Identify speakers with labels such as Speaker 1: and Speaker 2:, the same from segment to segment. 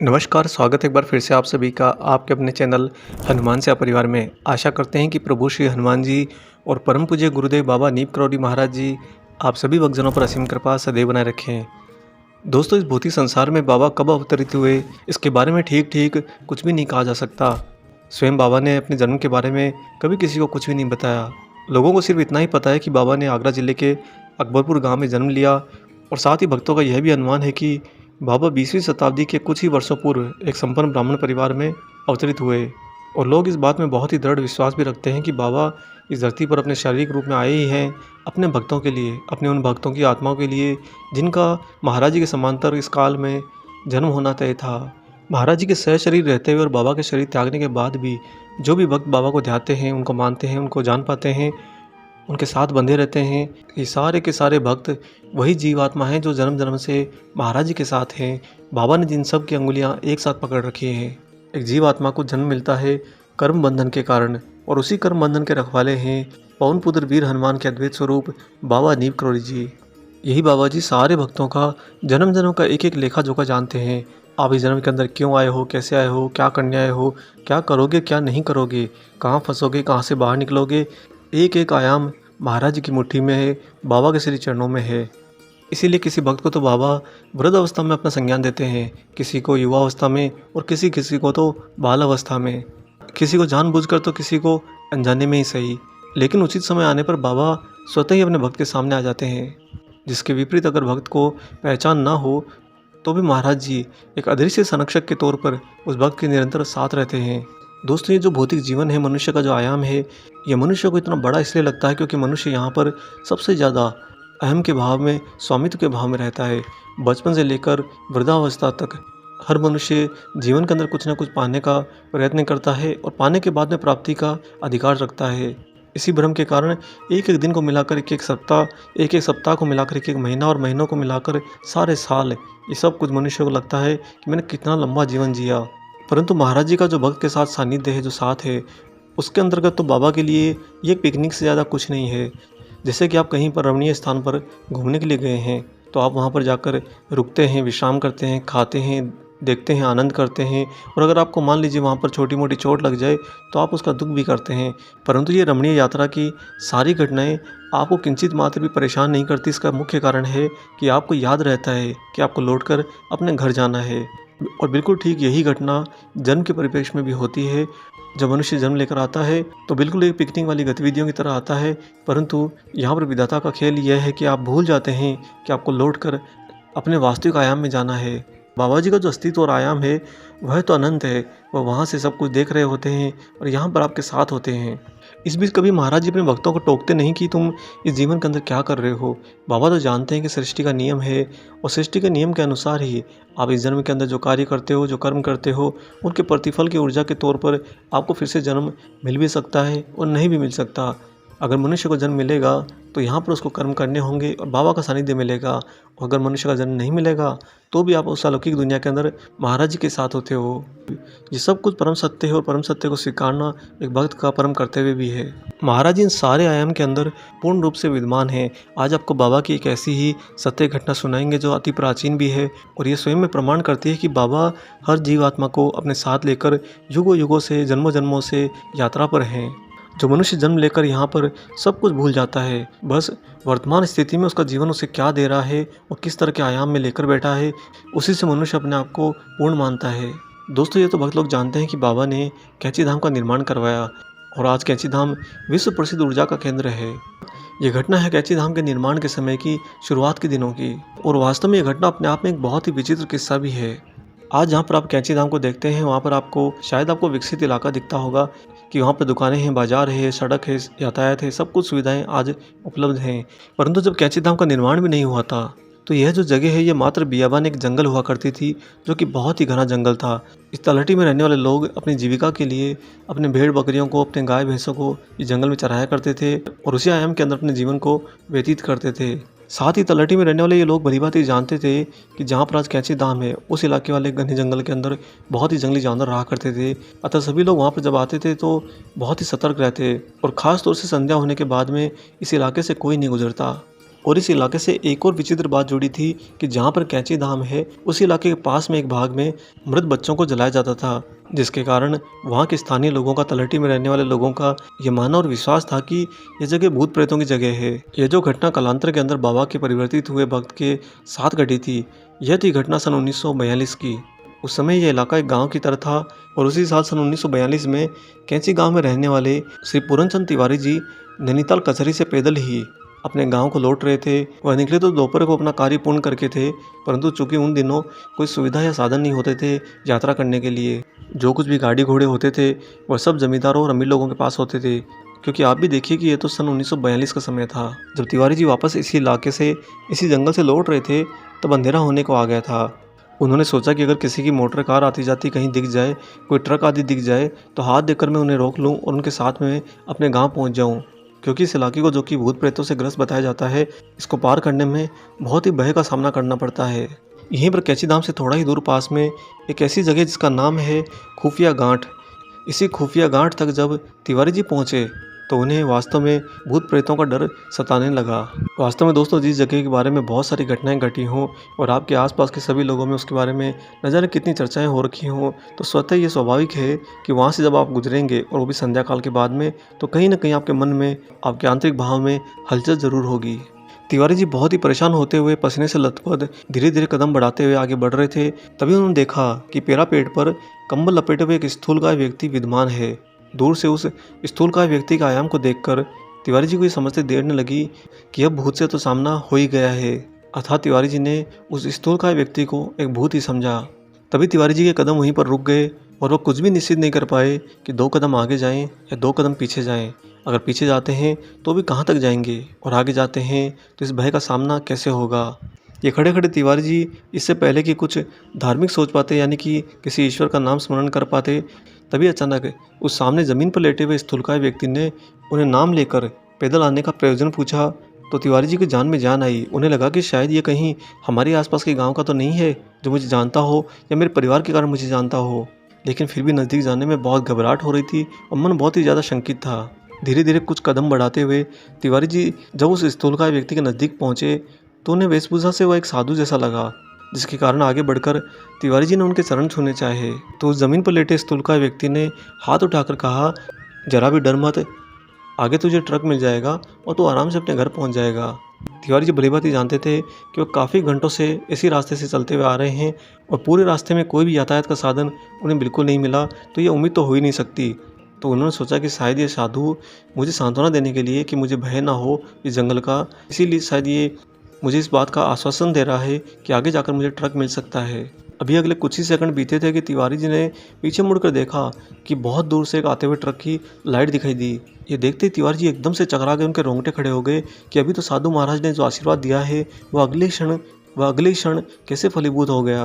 Speaker 1: नमस्कार, स्वागत है एक बार फिर से आप सभी का आपके अपने चैनल हनुमान सेवा परिवार में। आशा करते हैं कि प्रभु श्री हनुमान जी और परम पूज्य गुरुदेव बाबा नीम करौड़ी महाराज जी आप सभी भक्तजनों पर असीम कृपा सदैव बनाए रखें। दोस्तों, इस भौतिक संसार में बाबा कब अवतरित हुए, इसके बारे में ठीक कुछ भी नहीं कहा जा सकता। स्वयं बाबा ने अपने जन्म के बारे में कभी किसी को कुछ भी नहीं बताया। लोगों को सिर्फ इतना ही पता है कि बाबा ने आगरा जिले के अकबरपुर गाँव में जन्म लिया और साथ ही भक्तों का यह भी अनुमान है कि बाबा 20वीं शताब्दी के कुछ ही वर्षों पूर्व एक संपन्न ब्राह्मण परिवार में अवतरित हुए और लोग इस बात में बहुत ही दृढ़ विश्वास भी रखते हैं कि बाबा इस धरती पर अपने शारीरिक रूप में आए ही हैं अपने भक्तों के लिए, अपने उन भक्तों की आत्माओं के लिए जिनका महाराज जी के समांतर इस काल में जन्म होना तय था। महाराज जी के सह शरीर रहते हुए और बाबा के शरीर त्यागने के बाद भी जो भी भक्त बाबा को ध्याते हैं, उनको मानते हैं, उनको जान पाते हैं, उनके साथ बंधे रहते हैं, ये सारे के सारे भक्त वही जीवात्मा हैं जो जन्म जन्म से महाराज जी के साथ हैं। बाबा ने जिन सब की अंगुलियां एक साथ पकड़ रखी हैं। एक जीवात्मा को जन्म मिलता है कर्म बंधन के कारण और उसी कर्म बंधन के रखवाले हैं पवन पुत्र वीर हनुमान के अद्वैत स्वरूप बाबा नीम करौड़ी जी। यही बाबा जी सारे भक्तों का जन्म जन्म का एक एक लेखा जोखा जानते हैं। आप इस जन्म के अंदर क्यों आए हो, कैसे आए हो, क्या करने आए हो, क्या करोगे क्या नहीं करोगे, कहाँ फंसोगे, कहाँ से बाहर निकलोगे, एक एक आयाम महाराज जी की मुट्ठी में है, बाबा के श्री चरणों में है। इसीलिए किसी भक्त को तो बाबा वृद्ध अवस्था में अपना संज्ञान देते हैं, किसी को युवा अवस्था में और किसी किसी को तो बाल अवस्था में, किसी को जानबूझकर तो किसी को अनजाने में ही सही, लेकिन उचित समय आने पर बाबा स्वतः ही अपने भक्त के सामने आ जाते हैं। जिसके विपरीत अगर भक्त को पहचान ना हो तो भी महाराज जी एक अदृश्य संरक्षक के तौर पर उस भक्त के निरंतर साथ रहते हैं। दोस्तों, ये जो भौतिक जीवन है, मनुष्य का जो आयाम है, ये मनुष्य को इतना बड़ा इसलिए लगता है क्योंकि मनुष्य यहाँ पर सबसे ज़्यादा अहम के भाव में, स्वामित्व के भाव में रहता है। बचपन से लेकर वृद्धावस्था तक हर मनुष्य जीवन के अंदर कुछ ना कुछ पाने का प्रयत्न करता है और पाने के बाद में प्राप्ति का अधिकार रखता है। इसी भ्रम के कारण एक एक दिन को मिलाकर एक एक सप्ताह को मिलाकर एक एक महीना और महीनों को मिलाकर सारे साल, ये सब कुछ मनुष्य को लगता है कि मैंने कितना लंबा जीवन जिया। परंतु महाराज जी का जो भक्त के साथ सानिध्य है, जो साथ है, उसके अंतर्गत तो बाबा के लिए ये पिकनिक से ज़्यादा कुछ नहीं है। जैसे कि आप कहीं पर रमणीय स्थान पर घूमने के लिए गए हैं तो आप वहाँ पर जाकर रुकते हैं, विश्राम करते हैं, खाते हैं, देखते हैं, आनंद करते हैं और अगर आपको मान लीजिए वहाँ पर छोटी मोटी चोट लग जाए तो आप उसका दुख भी करते हैं। परंतु ये रमणीय यात्रा की सारी घटनाएं आपको किंचित मात्र भी परेशान नहीं करती। इसका मुख्य कारण है कि आपको याद रहता है कि आपको लौटकर अपने घर जाना है। और बिल्कुल ठीक यही घटना जन्म के परिप्रेक्ष्य में भी होती है। जब मनुष्य जन्म लेकर आता है तो बिल्कुल एक पिकनिक वाली गतिविधियों की तरह आता है, परंतु यहाँ पर विधाता का खेल यह है कि आप भूल जाते हैं कि आपको लौटकर अपने वास्तविक आयाम में जाना है। बाबा जी का जो अस्तित्व और आयाम है वह तो अनंत है, वह वहाँ से सब कुछ देख रहे होते हैं और यहाँ पर आपके साथ होते हैं। इस बीच कभी महाराज जी अपने भक्तों को टोकते नहीं कि तुम इस जीवन के अंदर क्या कर रहे हो। बाबा तो जानते हैं कि सृष्टि का नियम है और सृष्टि के नियम के अनुसार ही आप इस जन्म के अंदर जो कार्य करते हो, जो कर्म करते हो, उनके प्रतिफल की ऊर्जा के तौर पर आपको फिर से जन्म मिल भी सकता है और नहीं भी मिल सकता। अगर मनुष्य को जन्म मिलेगा तो यहाँ पर उसको कर्म करने होंगे और बाबा का सानिध्य मिलेगा, और अगर मनुष्य का जन्म नहीं मिलेगा तो भी आप उस अलौकिक दुनिया के अंदर महाराज जी के साथ होते हो। ये सब कुछ परम सत्य है और परम सत्य को स्वीकारना एक भक्त का परम कर्तव्य भी है। महाराज जी इन सारे आयाम के अंदर पूर्ण रूप से विद्यमान हैं। आज आपको बाबा की एक ऐसी ही सत्य घटना सुनाएंगे जो अति प्राचीन भी है और ये स्वयं में प्रमाण करती है कि बाबा हर जीवात्मा को अपने साथ लेकर युगों युगों से, जन्मों जन्मों से यात्रा पर हैं। जो मनुष्य जन्म लेकर यहाँ पर सब कुछ भूल जाता है, बस वर्तमान स्थिति में उसका जीवन उसे क्या दे रहा है और किस तरह के आयाम में लेकर बैठा है, उसी से मनुष्य अपने आप को पूर्ण मानता है। दोस्तों, ये तो भक्त लोग जानते हैं कि बाबा ने कैंची धाम का निर्माण करवाया और आज कैंची धाम विश्व प्रसिद्ध ऊर्जा का केंद्र है। ये घटना है कैंची धाम के निर्माण के समय की, शुरुआत के दिनों की, और वास्तव में ये घटना अपने आप में एक बहुत ही विचित्र किस्सा भी है। आज जहाँ पर आप कैंची धाम को देखते हैं वहाँ पर आपको शायद विकसित इलाका दिखता होगा कि वहाँ पर दुकानें हैं, बाजार है, सड़क है, यातायात है, सब कुछ सुविधाएं आज उपलब्ध हैं। परंतु जब कैंची धाम का निर्माण भी नहीं हुआ था तो यह जो जगह है ये मात्र बियाबान एक जंगल हुआ करती थी, जो कि बहुत ही घना जंगल था। इस तलहटी में रहने वाले लोग अपनी जीविका के लिए अपने भेड़ बकरियों को, अपने गाय भैंसों को इस जंगल में चराया करते थे और उसी आयाम के अंदर अपने जीवन को व्यतीत करते थे। साथ ही तलहटी में रहने वाले ये लोग भली बात ही जानते थे कि जहाँ पर आज कैंची धाम है उस इलाके वाले घने जंगल के अंदर बहुत ही जंगली जानवर रहा करते थे। अतः सभी लोग वहाँ पर जब आते थे तो बहुत ही सतर्क रहते और ख़ास तौर से संध्या होने के बाद में इस इलाके से कोई नहीं गुजरता। और इस इलाके से एक और विचित्र बात जुड़ी थी कि जहाँ पर कैंची धाम है, उस इलाके के पास में एक भाग में मृत बच्चों को जलाया जाता था, जिसके कारण वहाँ के स्थानीय लोगों का, तलहटी में रहने वाले लोगों का ये मानना और विश्वास था कि यह जगह भूत प्रेतों की जगह है। यह जो घटना कालांतर के अंदर बाबा के परिवर्तित हुए भक्त के साथ घटी थी, यह थी घटना सन 1942 की। उस समय यह इलाका एक गांव की तरह था और उसी साल सन 1942 में कैंची गांव में रहने वाले श्री पूरनचंद तिवारी जी नैनीताल कचहरी से पैदल ही अपने गांव को लौट रहे थे। वह निकले तो दोपहर को अपना कार्य पूर्ण करके थे, परंतु चूंकि उन दिनों कोई सुविधा या साधन नहीं होते थे यात्रा करने के लिए, जो कुछ भी गाड़ी घोड़े होते थे वह सब जमींदारों और अमीर लोगों के पास होते थे। क्योंकि आप भी देखिए कि यह तो सन 1942 का समय था, जब तिवारी जी वापस इसी इलाके से, इसी जंगल से लौट रहे थे, तब अंधेरा होने को आ गया था। उन्होंने सोचा कि अगर किसी की मोटर कार आती जाती कहीं दिख जाए, कोई ट्रक आदि दिख जाए, तो हाथ देकर मैं उन्हें रोक लूं और उनके साथ में अपने गांव पहुंच जाऊं। क्योंकि इस इलाके को, जो कि भूत प्रेतों से ग्रस्त बताया जाता है, इसको पार करने में बहुत ही भय का सामना करना पड़ता है। यहीं पर कैंची धाम से थोड़ा ही दूर पास में एक ऐसी जगह जिसका नाम है खुफिया गांठ। इसी खुफिया गांठ तक जब तिवारी जी पहुंचे तो उन्हें वास्तव में भूत प्रेतों का डर सताने लगा। वास्तव में दोस्तों, जिस जगह के बारे में बहुत सारी घटनाएं घटी हों और आपके आसपास के सभी लोगों में उसके बारे में न जाने कितनी चर्चाएं हो रखी हों, तो स्वतः ये स्वाभाविक है कि वहाँ से जब आप गुजरेंगे और वो भी संध्या काल के बाद में, तो कहीं ना कहीं आपके मन में, आपके आंतरिक भाव में हलचल जरूर होगी। तिवारी जी बहुत ही परेशान होते हुए, पसीने से लथपथ, धीरे धीरे कदम बढ़ाते हुए आगे बढ़ रहे थे। तभी उन्होंने देखा कि पेरा पेट पर कंबल लपेटे हुए एक स्थूलकाय व्यक्ति विद्यमान है। दूर से उस स्थूलकाय व्यक्ति के आयाम को देखकर तिवारी जी को ये समझते देर न लगी कि अब भूत से तो सामना हो ही गया है। अतः तिवारी जी ने उस स्थूलकाय व्यक्ति को एक भूत ही समझा। तभी तिवारी जी के कदम वहीं पर रुक गए और वो कुछ भी निश्चित नहीं कर पाए कि 2 कदम आगे जाएं या 2 कदम पीछे जाएं। अगर पीछे जाते हैं तो भी कहाँ तक जाएंगे, और आगे जाते हैं तो इस भय का सामना कैसे होगा। ये खड़े खड़े तिवारी जी इससे पहले कि कुछ धार्मिक सोच पाते, यानी कि किसी ईश्वर का नाम स्मरण कर पाते, तभी अचानक उस सामने ज़मीन पर लेटे हुए स्थूलकाय व्यक्ति ने उन्हें नाम लेकर पैदल आने का प्रयोजन पूछा। तो तिवारी जी की जान में जान आई। उन्हें लगा कि शायद ये कहीं हमारे आसपास के गांव का तो नहीं है, जो मुझे जानता हो या मेरे परिवार के कारण मुझे जानता हो। लेकिन फिर भी नज़दीक जाने में बहुत घबराहट हो रही थी और मन बहुत ही ज़्यादा शंकित था। धीरे धीरे कुछ कदम बढ़ाते हुए तिवारी जी जब उस स्थूलकाय व्यक्ति के नज़दीक पहुँचे तो उन्हें वेशभूषा से वह एक साधु जैसा लगा, जिसके कारण आगे बढ़कर तिवारी जी ने उनके चरण छूने चाहे। तो उस जमीन पर लेटे स्थूलकाय व्यक्ति ने हाथ उठाकर कहा, जरा भी डर मत, आगे तुझे ट्रक मिल जाएगा और तू आराम से अपने घर पहुंच जाएगा। तिवारी जी भलीभांति जानते थे कि वो काफ़ी घंटों से इसी रास्ते से चलते हुए आ रहे हैं और पूरे रास्ते में कोई भी यातायात का साधन उन्हें बिल्कुल नहीं मिला, तो ये उम्मीद तो हो ही नहीं सकती। तो उन्होंने सोचा कि शायद ये साधु मुझे सांत्वना देने के लिए कि मुझे भय ना हो इस जंगल का, इसीलिए शायद ये मुझे इस बात का आश्वासन दे रहा है कि आगे जाकर मुझे ट्रक मिल सकता है। अभी अगले कुछ ही सेकंड बीते थे कि तिवारी जी ने पीछे मुड़कर देखा कि बहुत दूर से एक आते हुए ट्रक की लाइट दिखाई दी। ये देखते ही तिवारी जी एकदम से चकरा गए, उनके रोंगटे खड़े हो गए कि अभी तो साधु महाराज ने जो आशीर्वाद दिया है वह अगले क्षण कैसे फलीभूत हो गया।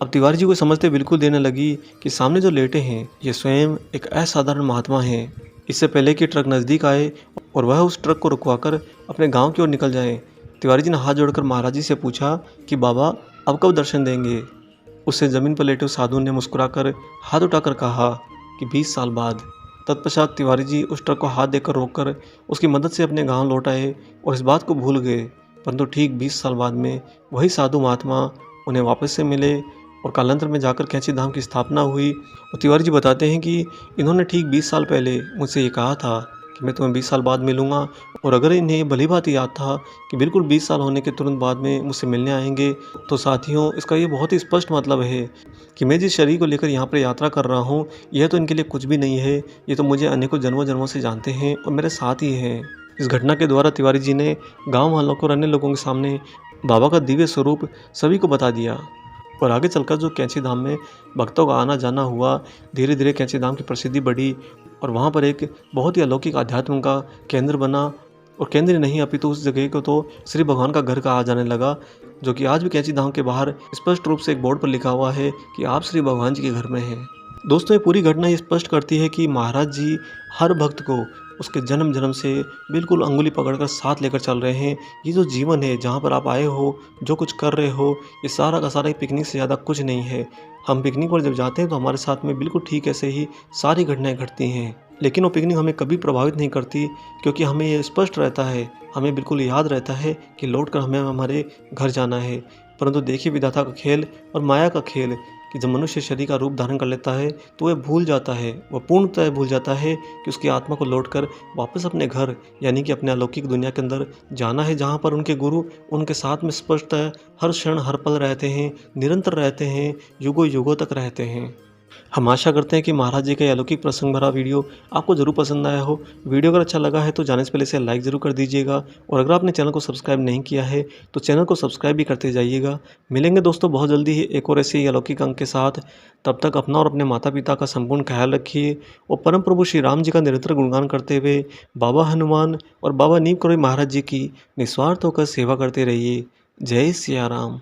Speaker 1: अब तिवारी जी को समझते बिल्कुल देने लगी कि सामने जो लेटे हैं ये स्वयं एक असाधारण महात्मा हैं। इससे पहले कि ट्रक नज़दीक आए और वह उस ट्रक को रुकवाकर अपने गाँव की ओर निकल जाए, तिवारी जी ने हाथ जोड़कर महाराज जी से पूछा कि बाबा अब कब दर्शन देंगे। उससे ज़मीन पर लेटे उस साधु ने मुस्कुराकर हाथ उठाकर कहा कि 20 साल बाद। तत्पश्चात तिवारी जी उस ट्रक को हाथ देकर रोककर उसकी मदद से अपने गांव लौट आए और इस बात को भूल गए। परंतु ठीक 20 साल बाद में वही साधु महात्मा उन्हें वापस से मिले और कालांतर में जाकर कैंची धाम की स्थापना हुई। और तिवारी जी बताते हैं कि इन्होंने ठीक 20 साल पहले मुझसे ये कहा था कि मैं तुम्हें 20 साल बाद मिलूंगा, और अगर इन्हें भली बात याद था कि बिल्कुल 20 साल होने के तुरंत बाद में मुझसे मिलने आएंगे, तो साथियों इसका ये बहुत ही स्पष्ट मतलब है कि मैं जिस शरीर को लेकर यहाँ पर यात्रा कर रहा हूँ यह तो इनके लिए कुछ भी नहीं है। ये तो मुझे अनेकों जन्मों जन्मों से जानते हैं और मेरे साथ ही हैं। इस घटना के द्वारा तिवारी जी ने गाँव वालों को और अन्य लोगों के सामने बाबा का दिव्य स्वरूप सभी को बता दिया। और आगे चलकर जो कैंची धाम में भक्तों का आना जाना हुआ, धीरे धीरे कैंची धाम की प्रसिद्धि बढ़ी और वहाँ पर एक बहुत ही अलौकिक अध्यात्म का केंद्र बना। और केंद्र नहीं अपितु उस जगह को तो श्री भगवान का घर कहा जाने लगा, जो कि आज भी कैंची धाम के बाहर स्पष्ट रूप से एक बोर्ड पर लिखा हुआ है कि आप श्री भगवान जी के घर में हैं। दोस्तों, ये पूरी घटना ये स्पष्ट करती है कि महाराज जी हर भक्त को उसके जन्म जन्म से बिल्कुल अंगुली पकड़कर साथ लेकर चल रहे हैं। ये जो जीवन है, जहाँ पर आप आए हो, जो कुछ कर रहे हो, ये सारा का सारा पिकनिक से ज़्यादा कुछ नहीं है। हम पिकनिक पर जब जाते हैं तो हमारे साथ में बिल्कुल ठीक ऐसे ही सारी घटनाएं घटती हैं। लेकिन वो पिकनिक हमें कभी प्रभावित नहीं करती, क्योंकि हमें ये स्पष्ट रहता है, हमें बिल्कुल याद रहता है कि लौटकर हमें हमारे घर जाना है। परंतु देखिए विधाता का खेल और माया का खेल कि जब मनुष्य शरीर का रूप धारण कर लेता है तो वह भूल जाता है, वह पूर्णतः भूल जाता है कि उसकी आत्मा को लौटकर वापस अपने घर यानी कि अपने अलौकिक दुनिया के अंदर जाना है, जहाँ पर उनके गुरु उनके साथ में स्पष्टतः हर क्षण हर पल रहते हैं, निरंतर रहते हैं, युगों युगों तक रहते हैं। हम आशा करते हैं कि महाराज जी का ये अलौकिक प्रसंग भरा वीडियो आपको ज़रूर पसंद आया हो। वीडियो अगर अच्छा लगा है तो जाने से पहले इसे लाइक ज़रूर कर दीजिएगा, और अगर आपने चैनल को सब्सक्राइब नहीं किया है तो चैनल को सब्सक्राइब भी करते जाइएगा। मिलेंगे दोस्तों बहुत जल्दी ही एक और ऐसे ही अलौकिक अंक के साथ। तब तक अपना और अपने माता पिता का संपूर्ण ख्याल रखिए और परम प्रभु श्री राम जी का निरंतर गुणगान करते हुए बाबा हनुमान और बाबा नीम करोड़ी महाराज जी की निस्वार्थ होकर सेवा करते रहिए। जय सिया राम।